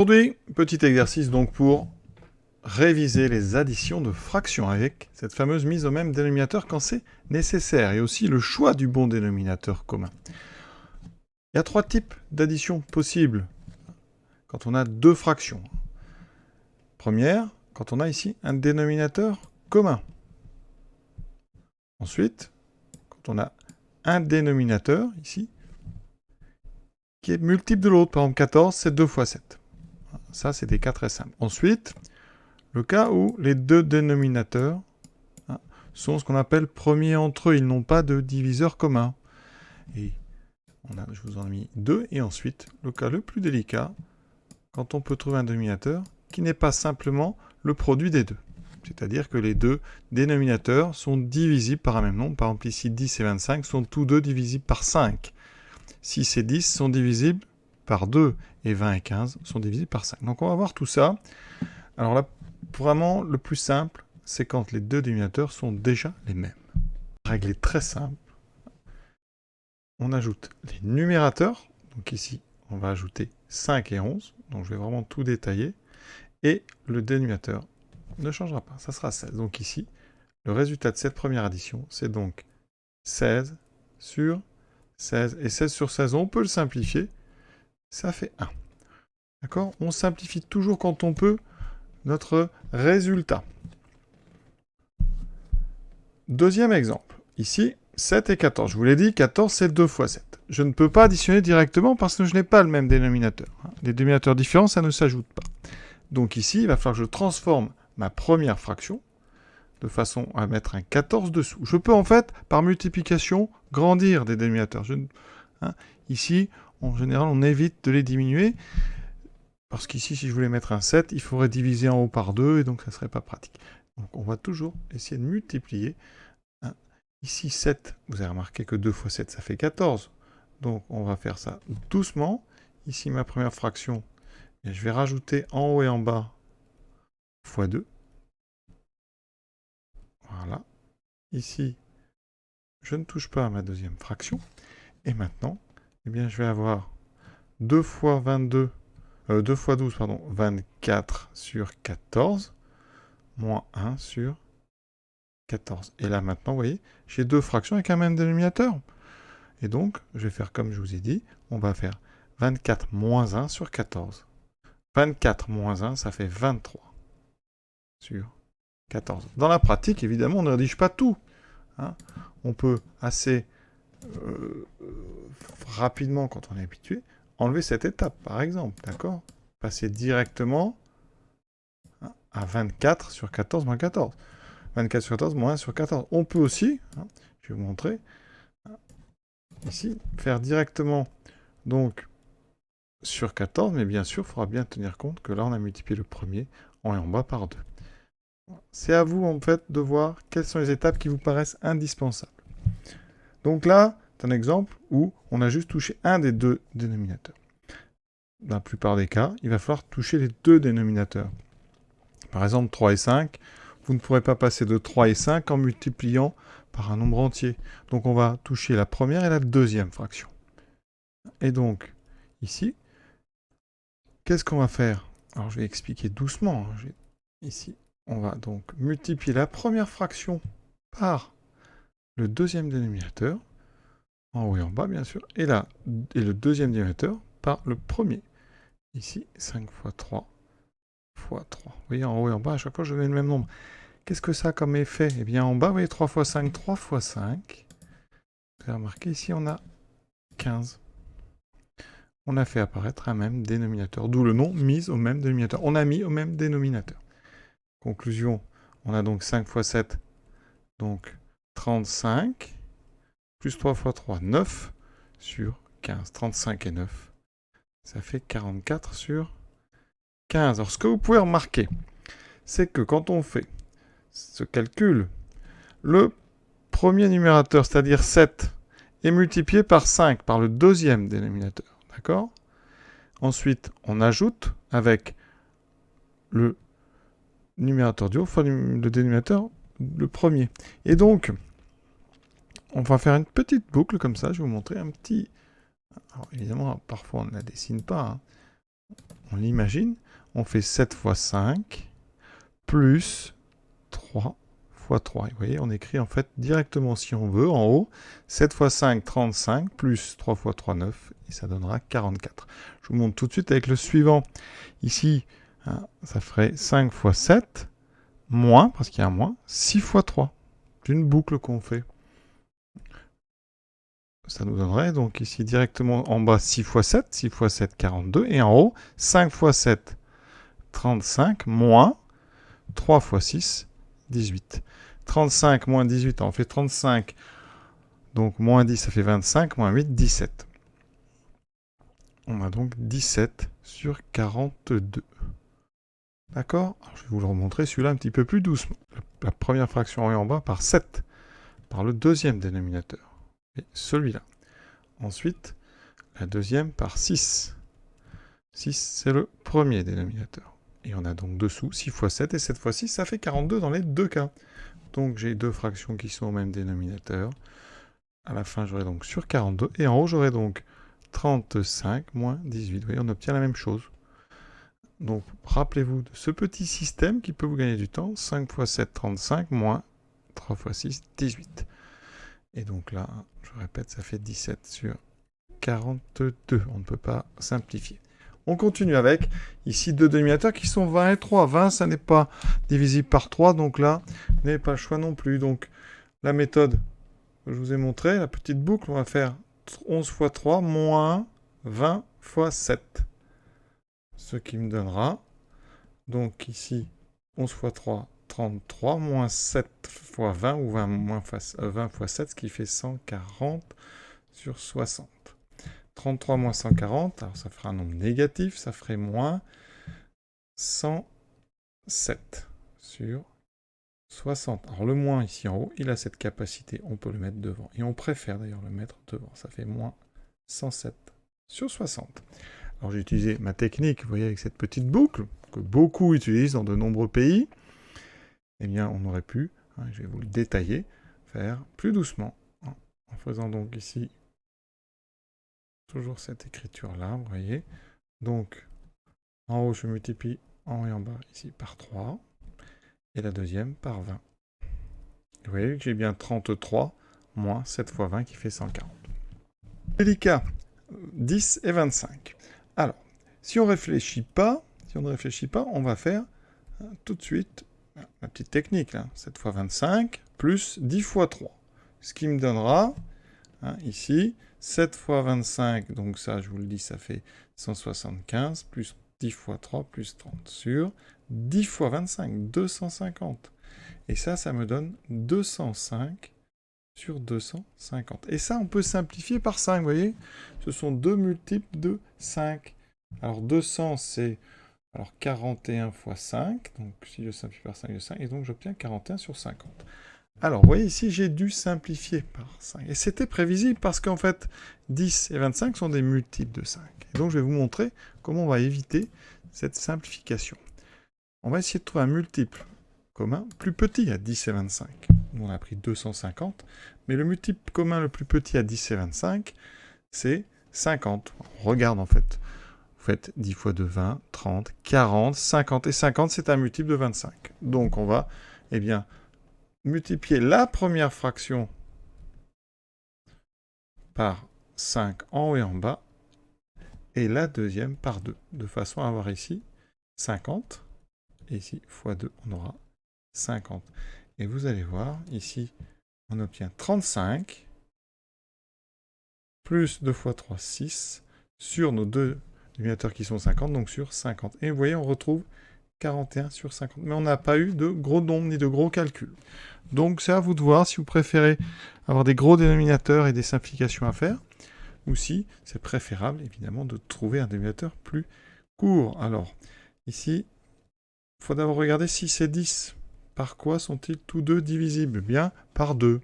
Aujourd'hui, petit exercice donc pour réviser les additions de fractions avec cette fameuse mise au même dénominateur quand c'est nécessaire et aussi le choix du bon dénominateur commun. Il y a trois types d'additions possibles quand on a deux fractions. Première, quand on a ici un dénominateur commun. Ensuite, quand on a un dénominateur ici qui est multiple de l'autre. Par exemple, 14, c'est 2 fois 7. Ça, c'est des cas très simples. Ensuite, le cas où les deux dénominateurs sont ce qu'on appelle premiers entre eux. Ils n'ont pas de diviseur commun. Et je vous en ai mis deux. Et ensuite, le cas le plus délicat, quand on peut trouver un dénominateur qui n'est pas simplement le produit des deux. C'est-à-dire que les deux dénominateurs sont divisibles par un même nombre. Par exemple, ici, 10 et 25 sont tous deux divisibles par 5. 6 et 10 sont divisibles par 2. Et 20 et 15 sont divisibles par 5. Donc on va voir tout ça. Alors là, vraiment, le plus simple, c'est quand les deux dénominateurs sont déjà les mêmes. La règle est très simple. On ajoute les numérateurs. Donc ici, on va ajouter 5 et 11. Donc je vais vraiment tout détailler. Et le dénominateur ne changera pas. Ça sera 16. Donc ici, le résultat de cette première addition, c'est donc 16 sur 16. Et 16 sur 16, on peut le simplifier. Ça fait 1. D'accord? On simplifie toujours quand on peut notre résultat. Deuxième exemple. Ici, 7 et 14. Je vous l'ai dit, 14, c'est 2 fois 7. Je ne peux pas additionner directement parce que je n'ai pas le même dénominateur. Les dénominateurs différents, ça ne s'ajoute pas. Donc ici, il va falloir que je transforme ma première fraction de façon à mettre un 14 dessous. Je peux en fait, par multiplication, grandir des dénominateurs. Ici, en général, on évite de les diminuer. Parce qu'ici, si je voulais mettre un 7, il faudrait diviser en haut par 2, et donc ça ne serait pas pratique. Donc on va toujours essayer de multiplier. Ici, 7, vous avez remarqué que 2 fois 7, ça fait 14. Donc on va faire ça doucement. Ici, ma première fraction, et je vais rajouter en haut et en bas fois 2. Voilà. Ici, je ne touche pas à ma deuxième fraction. Et maintenant, eh bien, je vais avoir 2 fois 22... 2 fois 12, pardon, 24 sur 14, moins 1 sur 14. Et là, maintenant, vous voyez, j'ai deux fractions avec un même dénominateur. Et donc, je vais faire comme je vous ai dit, on va faire 24 moins 1 sur 14. 24 moins 1, ça fait 23 sur 14. Dans la pratique, évidemment, on ne rédige pas tout. On peut assez rapidement, quand on est habitué, enlever cette étape, par exemple, d'accord? Passer directement à 24 sur 14 moins 14. 24 sur 14 moins 1 sur 14. On peut aussi, je vais vous montrer, ici, faire directement, donc, sur 14, mais bien sûr, il faudra bien tenir compte que là, on a multiplié le premier en haut et en bas par 2. C'est à vous, en fait, de voir quelles sont les étapes qui vous paraissent indispensables. Donc là, c'est un exemple où on a juste touché un des deux dénominateurs. Dans la plupart des cas, il va falloir toucher les deux dénominateurs. Par exemple, 3 et 5, vous ne pourrez pas passer de 3 et 5 en multipliant par un nombre entier. Donc on va toucher la première et la deuxième fraction. Et donc, ici, qu'est-ce qu'on va faire? Alors je vais expliquer doucement. Ici, on va donc multiplier la première fraction par le deuxième dénominateur, en haut et en bas bien sûr, et le deuxième dénominateur par le premier. Ici, 5 fois 3 fois 3. Vous voyez, en haut et en bas, à chaque fois, je mets le même nombre. Qu'est-ce que ça a comme effet? Eh bien, en bas, vous voyez, 3 fois 5, 3 fois 5. Vous avez remarqué, ici, on a 15. On a fait apparaître un même dénominateur, d'où le nom mise au même dénominateur. On a mis au même dénominateur. Conclusion, on a donc 5 fois 7, donc 35, plus 3 fois 3, 9, sur 15. 35 et 9, ça fait 44 sur 15. Alors, ce que vous pouvez remarquer, c'est que quand on fait ce calcul, le premier numérateur, c'est-à-dire 7, est multiplié par 5, par le deuxième dénominateur. D'accord? Ensuite, on ajoute avec le numérateur du haut fois le dénominateur, le premier. Et donc, on va faire une petite boucle comme ça. Je vais vous montrer un petit... Alors, évidemment, parfois, on ne la dessine pas. on l'imagine, on fait 7 fois 5, plus 3 fois 3. Et vous voyez, on écrit en fait directement, si on veut, en haut, 7 fois 5, 35, plus 3 fois 3, 9, et ça donnera 44. Je vous montre tout de suite avec le suivant. Ici, hein, ça ferait 5 fois 7, moins, parce qu'il y a un moins, 6 fois 3. C'est une boucle qu'on fait. Ça nous donnerait donc ici directement en bas 6 fois 7, 6 fois 7, 42, et en haut 5 fois 7, 35, moins 3 fois 6, 18. 35 moins 18, on fait 35, donc moins 10, ça fait 25, moins 8, 17. On a donc 17 sur 42. D'accord? Je vais vous le remontrer celui-là un petit peu plus doucement. La première fraction en haut et en bas par 7, par le deuxième dénominateur. Et celui-là. Ensuite, la deuxième par 6. 6, c'est le premier dénominateur. Et on a donc dessous 6 fois 7, et 7 fois 6, ça fait 42 dans les deux cas. Donc j'ai deux fractions qui sont au même dénominateur. À la fin, j'aurai donc sur 42, et en haut, j'aurai donc 35 moins 18. Vous voyez, on obtient la même chose. Donc, rappelez-vous de ce petit système qui peut vous gagner du temps. 5 fois 7, 35, moins 3 fois 6, 18. Et donc là, je répète, ça fait 17 sur 42. On ne peut pas simplifier. On continue avec, ici, deux dénominateurs qui sont 20 et 3. 20, ça n'est pas divisible par 3, donc là, vous n'avez pas le choix non plus. Donc, la méthode que je vous ai montrée, la petite boucle, on va faire 11 fois 3 moins 20 fois 7. Ce qui me donnera, donc ici, 11 fois 3, 33, moins 7 fois 20, ou 20 fois 7, ce qui fait 140 sur 60. 33 moins 140, alors ça fera un nombre négatif, ça ferait moins 107 sur 60. Alors le moins ici en haut, il a cette capacité, on peut le mettre devant. Et on préfère d'ailleurs le mettre devant, ça fait moins 107 sur 60. Alors j'ai utilisé ma technique, vous voyez, avec cette petite boucle, que beaucoup utilisent dans de nombreux pays. Eh bien, on aurait pu, hein, je vais vous le détailler, faire plus doucement, hein, en faisant donc ici toujours cette écriture-là, vous voyez. Donc, en haut, je multiplie en haut et en bas, ici, par 3, et la deuxième par 20. Vous voyez que j'ai bien 33 moins 7 fois 20 qui fait 140. Délicat, 10 et 25. Alors, si on ne réfléchit pas, on va faire tout de suite ma petite technique, là, 7 fois 25, plus 10 fois 3. Ce qui me donnera, hein, ici, 7 fois 25, donc ça, je vous le dis, ça fait 175, plus 10 fois 3, plus 30, sur 10 fois 25, 250. Et ça me donne 205 sur 250. Et ça, on peut simplifier par 5, vous voyez? Ce sont deux multiples de 5. Alors 200, c'est 41 fois 5. Donc si je simplifie par 5, j'ai 5. Et donc j'obtiens 41 sur 50. Alors, vous voyez ici, j'ai dû simplifier par 5. Et c'était prévisible parce qu'en fait, 10 et 25 sont des multiples de 5. Et donc je vais vous montrer comment on va éviter cette simplification. On va essayer de trouver un multiple commun plus petit à 10 et 25. Nous, on a pris 250, mais le multiple commun le plus petit à 10 et 25, c'est 50. On regarde en fait. Vous faites 10 fois 2, 20, 30, 40, 50, et 50, c'est un multiple de 25. Donc on va, eh bien, multiplier la première fraction par 5 en haut et en bas, et la deuxième par 2, de façon à avoir ici 50, et ici, fois 2, on aura 50. Et vous allez voir, ici, on obtient 35, plus 2 fois 3, 6, sur nos deux dénominateurs qui sont 50, donc sur 50. Et vous voyez, on retrouve 41 sur 50. Mais on n'a pas eu de gros nombres ni de gros calculs. Donc c'est à vous de voir si vous préférez avoir des gros dénominateurs et des simplifications à faire, ou si c'est préférable, évidemment, de trouver un dénominateur plus court. Alors, ici, il faut d'abord regarder 6 et 10. Par quoi sont-ils tous deux divisibles? Bien, par 2.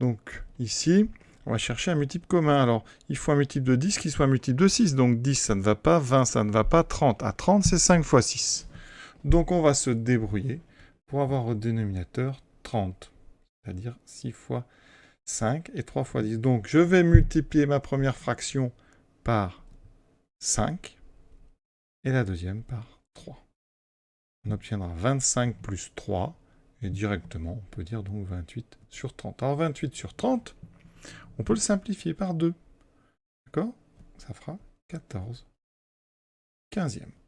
Donc, ici, on va chercher un multiple commun. Alors, il faut un multiple de 10 qui soit un multiple de 6. Donc, 10, ça ne va pas. 20, ça ne va pas. 30. À 30, c'est 5 fois 6. Donc, on va se débrouiller pour avoir au dénominateur 30. C'est-à-dire 6 fois 5 et 3 fois 10. Donc, je vais multiplier ma première fraction par 5. et la deuxième par 3. On obtiendra 25 plus 3, et directement, on peut dire donc 28 sur 30. Alors 28 sur 30, on peut le simplifier par 2. D'accord? Ça fera 14 15e.